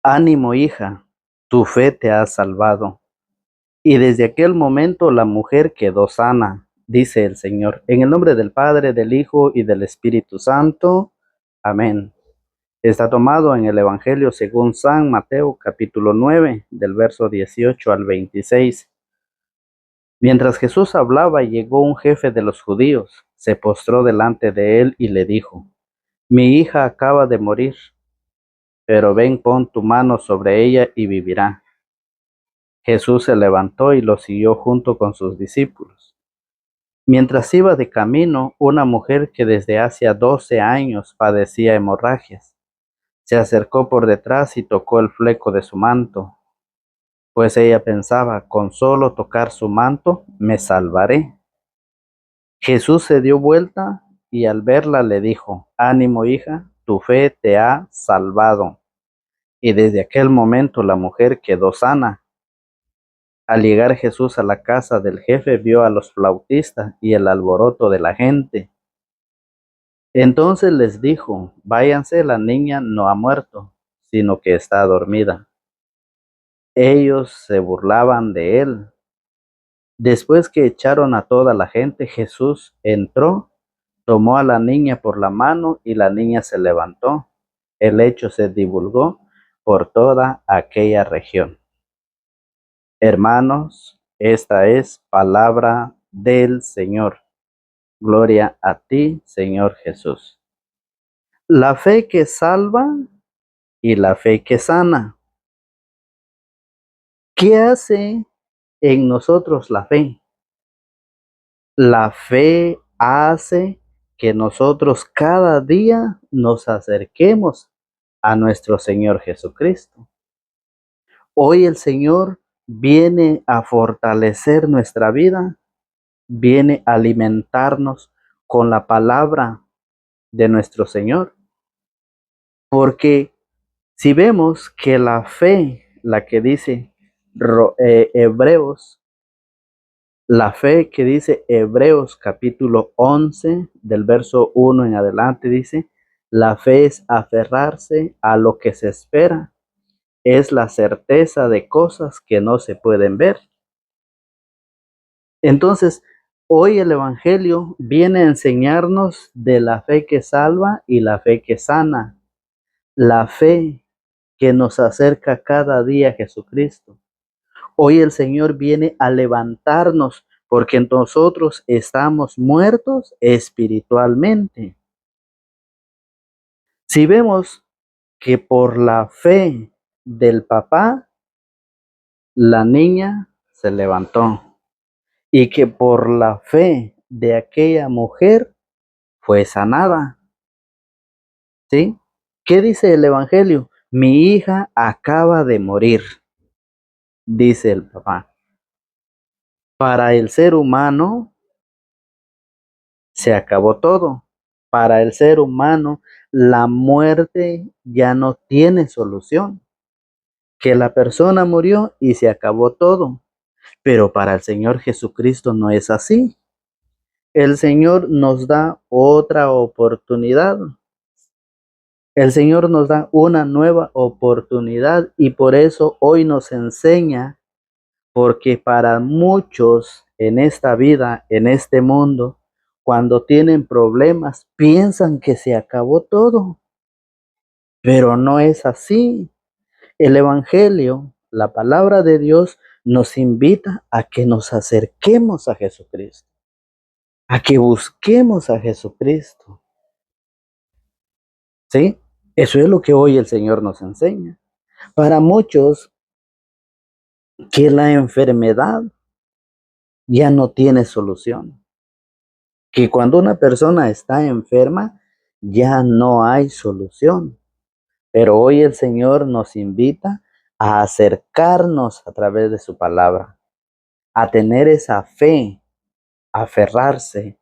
Ánimo, hija, tu fe te ha salvado. Y desde aquel momento la mujer quedó sana, dice el Señor. En el nombre del Padre, del Hijo y del Espíritu Santo. Amén. Está tomado en el Evangelio según San Mateo, capítulo 9, del verso 18 al 26. Mientras Jesús hablaba, llegó un jefe de los judíos, se postró delante de él y le dijo: Mi hija acaba de morir, pero ven, pon tu mano sobre ella y vivirá. Jesús se levantó y lo siguió junto con sus discípulos. Mientras iba de camino, una mujer que desde hacía 12 años padecía hemorragias, se acercó por detrás y tocó el fleco de su manto, pues ella pensaba: con solo tocar su manto me salvaré. Jesús se dio vuelta y al verla le dijo: Ánimo, hija, tu fe te ha salvado. Y desde aquel momento la mujer quedó sana. Al llegar Jesús a la casa del jefe, vio a los flautistas y el alboroto de la gente. Entonces les dijo: Váyanse, la niña no ha muerto, sino que está dormida. Ellos se burlaban de él. Después que echaron a toda la gente, Jesús entró, tomó a la niña por la mano y la niña se levantó. El hecho se divulgó por toda aquella región. Hermanos, esta es palabra del Señor. Gloria a ti, Señor Jesús. La fe que salva y la fe que sana. ¿Qué hace en nosotros la fe? La fe hace que nosotros cada día nos acerquemos a nuestro Señor Jesucristo. Hoy el Señor viene a fortalecer nuestra vida, viene a alimentarnos con la palabra de nuestro Señor. Porque si vemos que la fe, la que dice Hebreos, la fe que dice Hebreos capítulo 11, del verso 1 en adelante, dice: la fe es aferrarse a lo que se espera, es la certeza de cosas que no se pueden ver. Entonces, hoy el Evangelio viene a enseñarnos de la fe que salva y la fe que sana, la fe que nos acerca cada día a Jesucristo. Hoy el Señor viene a levantarnos porque nosotros estamos muertos espiritualmente. Si vemos que por la fe del papá, la niña se levantó y que por la fe de aquella mujer fue sanada. ¿Sí? ¿Qué dice el Evangelio? Mi hija acaba de morir, dice el papá. Para el ser humano se acabó todo. Para el ser humano, la muerte ya no tiene solución. Que la persona murió y se acabó todo. Pero para el Señor Jesucristo no es así. El Señor nos da otra oportunidad. El Señor nos da una nueva oportunidad y por eso hoy nos enseña, porque para muchos en esta vida, en este mundo, cuando tienen problemas, piensan que se acabó todo, pero no es así. El Evangelio, la palabra de Dios, nos invita a que nos acerquemos a Jesucristo, a que busquemos a Jesucristo. ¿Sí? Eso es lo que hoy el Señor nos enseña. Para muchos, que la enfermedad ya no tiene solución, que cuando una persona está enferma, ya no hay solución. Pero hoy el Señor nos invita a acercarnos a través de su palabra, a tener esa fe, aferrarse,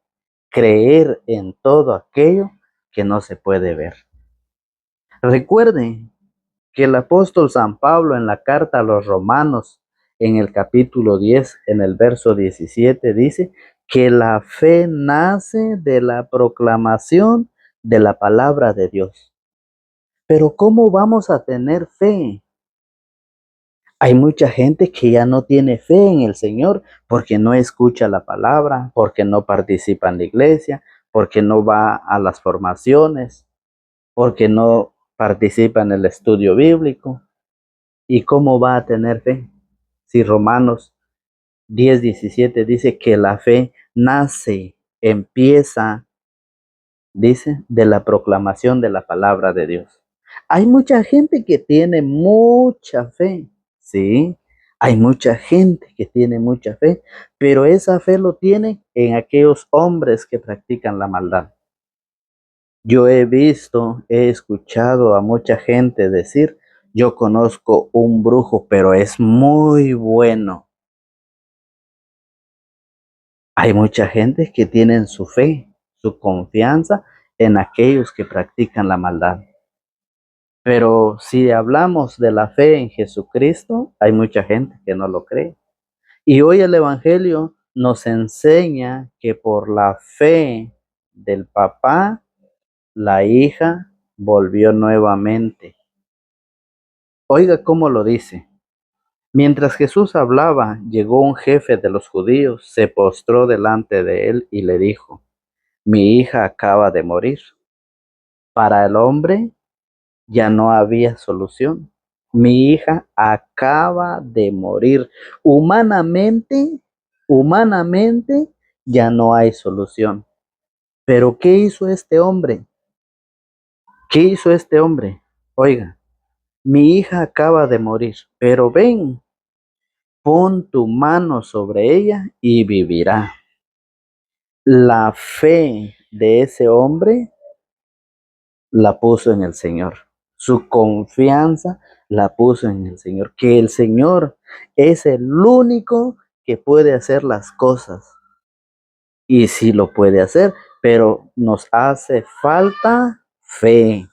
creer en todo aquello que no se puede ver. Recuerden que el apóstol San Pablo en la carta a los Romanos, en el capítulo 10, en el verso 17, dice que la fe nace de la proclamación de la palabra de Dios. Pero ¿cómo vamos a tener fe? Hay mucha gente que ya no tiene fe en el Señor porque no escucha la palabra, porque no participa en la iglesia, porque no va a las formaciones, porque no participa en el estudio bíblico. ¿Y cómo va a tener fe? Si Romanos 10:17 dice que la fe nace, empieza, dice, de la proclamación de la palabra de Dios. Hay mucha gente que tiene mucha fe, ¿sí? Hay mucha gente que tiene mucha fe, pero esa fe lo tiene en aquellos hombres que practican la maldad. Yo he visto, he escuchado a mucha gente decir, yo conozco un brujo, pero es muy bueno. Hay mucha gente que tiene su fe, su confianza en aquellos que practican la maldad. Pero si hablamos de la fe en Jesucristo, hay mucha gente que no lo cree. Y hoy el Evangelio nos enseña que por la fe del papá, la hija volvió nuevamente. Oiga cómo lo dice. Mientras Jesús hablaba, llegó un jefe de los judíos, se postró delante de él y le dijo, mi hija acaba de morir. Para el hombre ya no había solución. Mi hija acaba de morir. Humanamente, humanamente ya no hay solución. Pero ¿qué hizo este hombre? ¿Qué hizo este hombre? Oiga, mi hija acaba de morir, pero ven, pon tu mano sobre ella y vivirá. La fe de ese hombre la puso en el Señor. Su confianza la puso en el Señor. Que el Señor es el único que puede hacer las cosas. Y sí lo puede hacer, pero nos hace falta fe.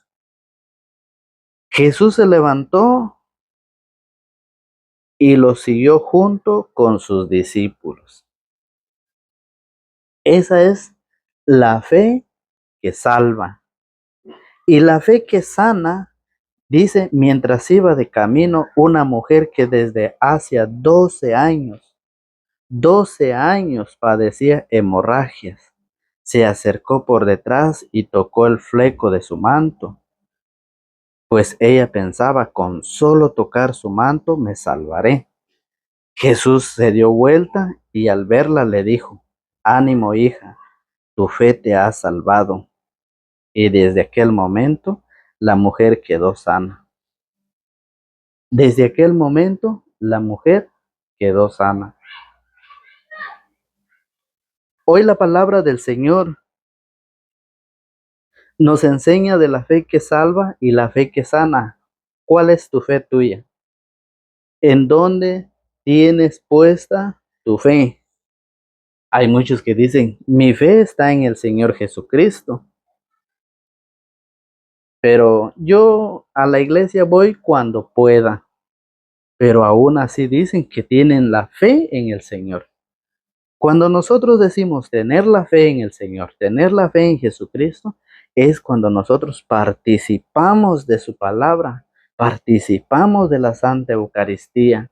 Jesús se levantó y lo siguió junto con sus discípulos. Esa es la fe que salva. Y la fe que sana. Dice, mientras iba de camino, una mujer que desde hacía 12 años padecía hemorragias, se acercó por detrás y tocó el fleco de su manto, pues ella pensaba, con solo tocar su manto me salvaré. Jesús se dio vuelta y al verla le dijo, ánimo hija, tu fe te ha salvado. Y desde aquel momento la mujer quedó sana. Desde aquel momento, la mujer quedó sana. Hoy la palabra del Señor nos enseña de la fe que salva y la fe que sana. ¿Cuál es tu fe tuya? ¿En dónde tienes puesta tu fe? Hay muchos que dicen, mi fe está en el Señor Jesucristo, pero yo a la iglesia voy cuando pueda, pero aún así dicen que tienen la fe en el Señor. Cuando nosotros decimos tener la fe en el Señor, tener la fe en Jesucristo, es cuando nosotros participamos de su palabra, participamos de la Santa Eucaristía,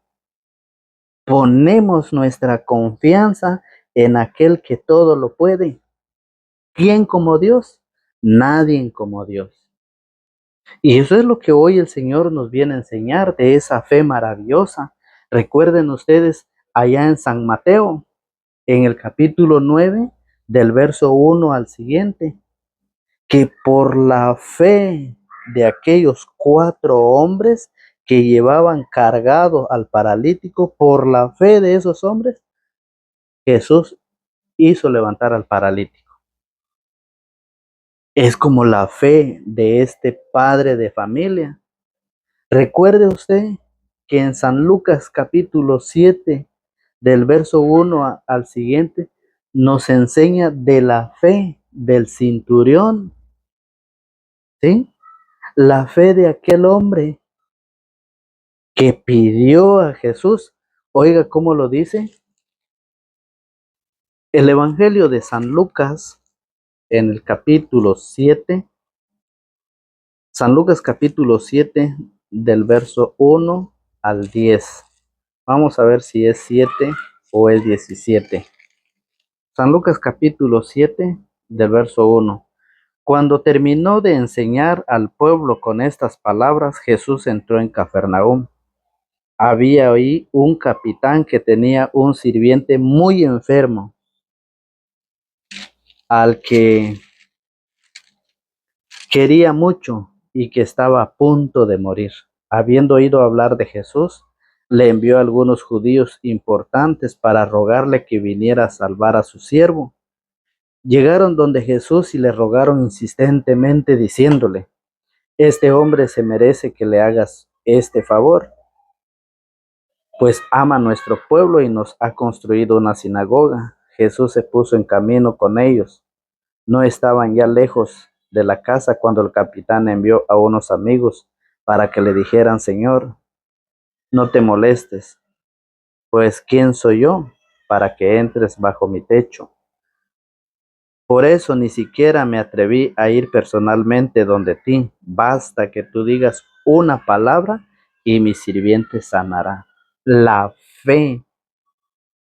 ponemos nuestra confianza en aquel que todo lo puede. ¿Quién como Dios? Nadie como Dios. Y eso es lo que hoy el Señor nos viene a enseñar de esa fe maravillosa. Recuerden ustedes allá en San Mateo, en el capítulo 9, del verso 1 al siguiente, que por la fe de aquellos 4 hombres que llevaban cargado al paralítico, por la fe de esos hombres, Jesús hizo levantar al paralítico. Es como la fe de este padre de familia. Recuerde usted que en San Lucas capítulo 7, del verso 1 al siguiente, nos enseña de la fe del centurión, ¿sí? La fe de aquel hombre que pidió a Jesús. Oiga cómo lo dice el Evangelio de San Lucas en el capítulo 7, San Lucas capítulo 7, del verso 1 al 10. Vamos a ver si es 7 o es 17. San Lucas capítulo 7, del verso 1. Cuando terminó de enseñar al pueblo con estas palabras, Jesús entró en Cafarnaúm. Había ahí un capitán que tenía un sirviente muy enfermo, al que quería mucho y que estaba a punto de morir. Habiendo oído hablar de Jesús, le envió a algunos judíos importantes para rogarle que viniera a salvar a su siervo. Llegaron donde Jesús y le rogaron insistentemente, diciéndole: este hombre se merece que le hagas este favor, pues ama nuestro pueblo y nos ha construido una sinagoga. Jesús se puso en camino con ellos. No estaban ya lejos de la casa cuando el capitán envió a unos amigos para que le dijeran: Señor, no te molestes, pues ¿quién soy yo para que entres bajo mi techo? Por eso ni siquiera me atreví a ir personalmente donde ti. Basta que tú digas una palabra y mi sirviente sanará. La fe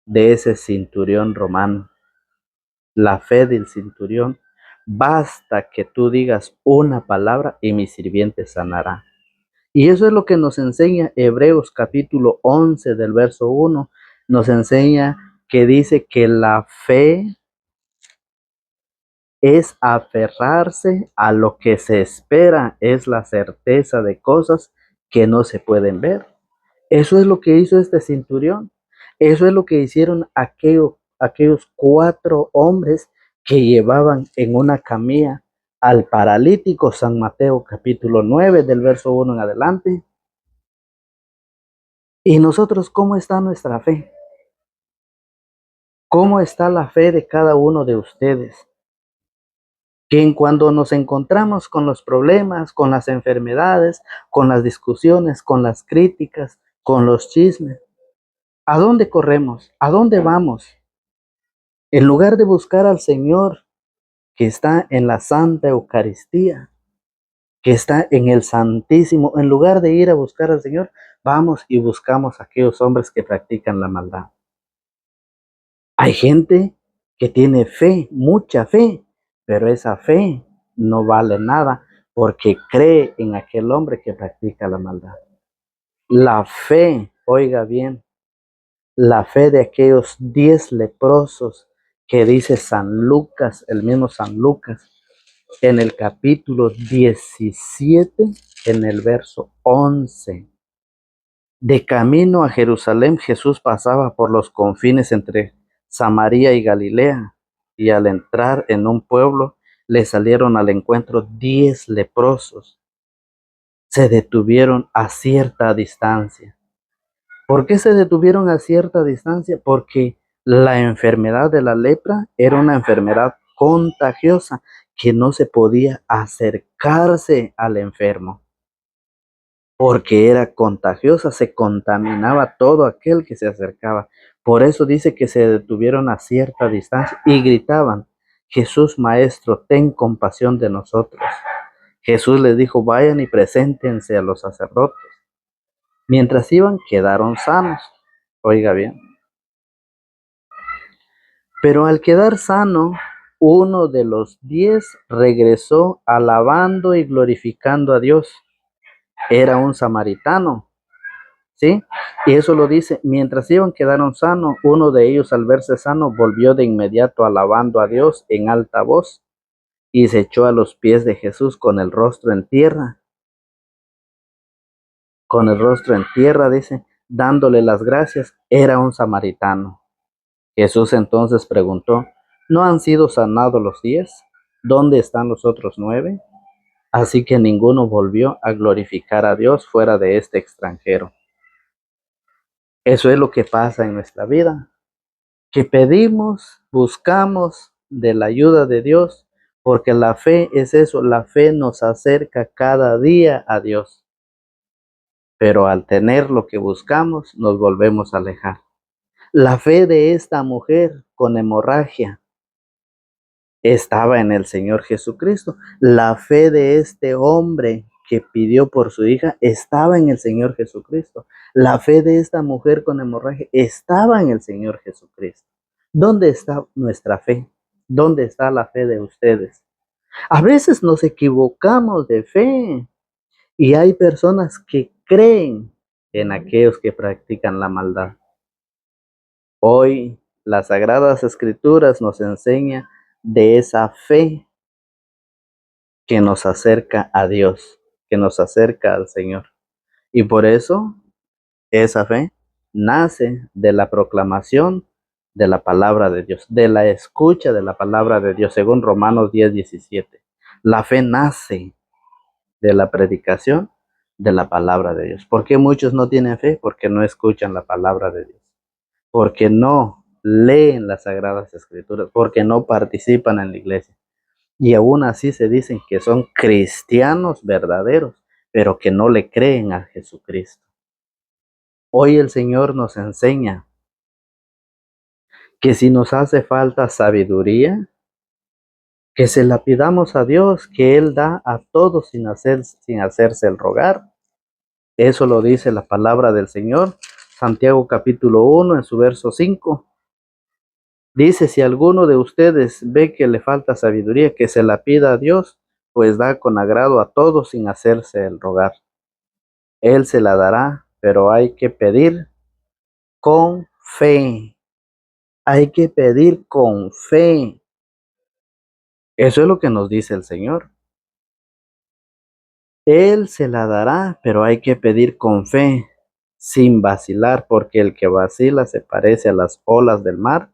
de ese centurión romano, la fe del centurión, basta que tú digas una palabra y mi sirviente sanará. Y eso es lo que nos enseña Hebreos capítulo 11 del verso 1. Nos enseña que dice que la fe es aferrarse a lo que se espera, es la certeza de cosas que no se pueden ver. Eso es lo que hizo este centurión. Eso es lo que hicieron aquellos 4 hombres que llevaban en una camilla al paralítico. San Mateo capítulo 9 del verso 1 en adelante. ¿Y nosotros cómo está nuestra fe? ¿Cómo está la fe de cada uno de ustedes? Que en cuando nos encontramos con los problemas, con las enfermedades, con las discusiones, con las críticas, con los chismes, ¿a dónde corremos? ¿A dónde vamos? En lugar de buscar al Señor que está en la Santa Eucaristía, que está en el Santísimo, en lugar de ir a buscar al Señor, vamos y buscamos a aquellos hombres que practican la maldad. Hay gente que tiene fe, mucha fe, pero esa fe no vale nada porque cree en aquel hombre que practica la maldad. La fe, oiga bien, la fe de aquellos 10 leprosos que dice San Lucas, el mismo San Lucas, en el capítulo 17, en el verso 11. De camino a Jerusalén, Jesús pasaba por los confines entre Samaria y Galilea, y al entrar en un pueblo, le salieron al encuentro 10 leprosos. Se detuvieron a cierta distancia. ¿Por qué se detuvieron a cierta distancia? Porque la enfermedad de la lepra era una enfermedad contagiosa que no se podía acercarse al enfermo. Porque era contagiosa, se contaminaba todo aquel que se acercaba. Por eso dice que se detuvieron a cierta distancia y gritaban: Jesús, Maestro, ten compasión de nosotros. Jesús les dijo: vayan y preséntense a los sacerdotes. Mientras iban, quedaron sanos. Oiga bien. Pero al quedar sano, uno de los 10 regresó alabando y glorificando a Dios. Era un samaritano. ¿Sí? Y eso lo dice: mientras iban quedaron sanos, uno de ellos al verse sano volvió de inmediato alabando a Dios en alta voz y se echó a los pies de Jesús con el rostro en tierra. Con el rostro en tierra, dice, dándole las gracias. Era un samaritano. Jesús entonces preguntó: ¿no han sido sanados los 10? ¿Dónde están los otros 9? Así que ninguno volvió a glorificar a Dios fuera de este extranjero. Eso es lo que pasa en nuestra vida, que pedimos, buscamos de la ayuda de Dios, porque la fe es eso, la fe nos acerca cada día a Dios. Pero al tener lo que buscamos, nos volvemos a alejar. La fe de esta mujer con hemorragia estaba en el Señor Jesucristo. La fe de este hombre que pidió por su hija estaba en el Señor Jesucristo. La fe de esta mujer con hemorragia estaba en el Señor Jesucristo. ¿Dónde está nuestra fe? ¿Dónde está la fe de ustedes? A veces nos equivocamos de fe y hay personas que creen en aquellos que practican la maldad. Hoy las Sagradas Escrituras nos enseñan de esa fe que nos acerca a Dios, que nos acerca al Señor. Y por eso esa fe nace de la proclamación de la palabra de Dios, de la escucha de la palabra de Dios, según Romanos 10:17. La fe nace de la predicación de la palabra de Dios. ¿Por qué muchos no tienen fe? Porque no escuchan la palabra de Dios, porque no leen las Sagradas Escrituras, porque no participan en la iglesia. Y aún así se dicen que son cristianos verdaderos, pero que no le creen a Jesucristo. Hoy el Señor nos enseña que si nos hace falta sabiduría, que se la pidamos a Dios, que Él da a todos sin hacerse el rogar. Eso lo dice la palabra del Señor, Santiago capítulo 1 en su verso 5. Dice, si alguno de ustedes ve que le falta sabiduría, que se la pida a Dios, pues da con agrado a todos sin hacerse el rogar. Él se la dará, pero hay que pedir con fe. Hay que pedir con fe. Eso es lo que nos dice el Señor. Él se la dará, pero hay que pedir con fe, sin vacilar, porque el que vacila se parece a las olas del mar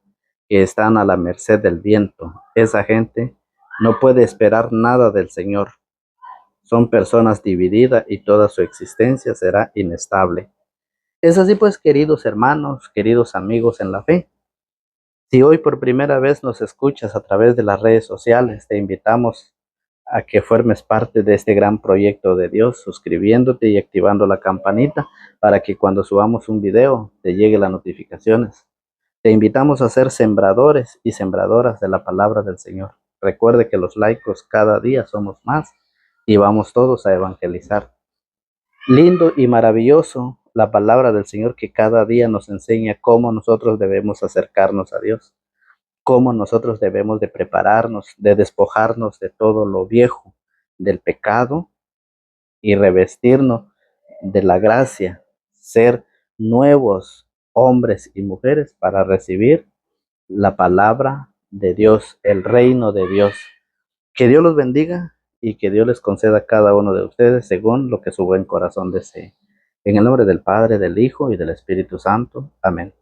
que están a la merced del viento. Esa gente no puede esperar nada del Señor. Son personas divididas y toda su existencia será inestable. Es así pues, queridos hermanos, queridos amigos en la fe. Si hoy por primera vez nos escuchas a través de las redes sociales, te invitamos a que formes parte de este gran proyecto de Dios, suscribiéndote y activando la campanita para que cuando subamos un video te lleguen las notificaciones. Te invitamos a ser sembradores y sembradoras de la palabra del Señor. Recuerde que los laicos cada día somos más y vamos todos a evangelizar. Lindo y maravilloso la palabra del Señor que cada día nos enseña cómo nosotros debemos acercarnos a Dios, cómo nosotros debemos de prepararnos, de despojarnos de todo lo viejo, del pecado y revestirnos de la gracia, ser nuevos hombres y mujeres para recibir la palabra de Dios, el reino de Dios. Que Dios los bendiga y que Dios les conceda a cada uno de ustedes según lo que su buen corazón desee. En el nombre del Padre, del Hijo y del Espíritu Santo. Amén.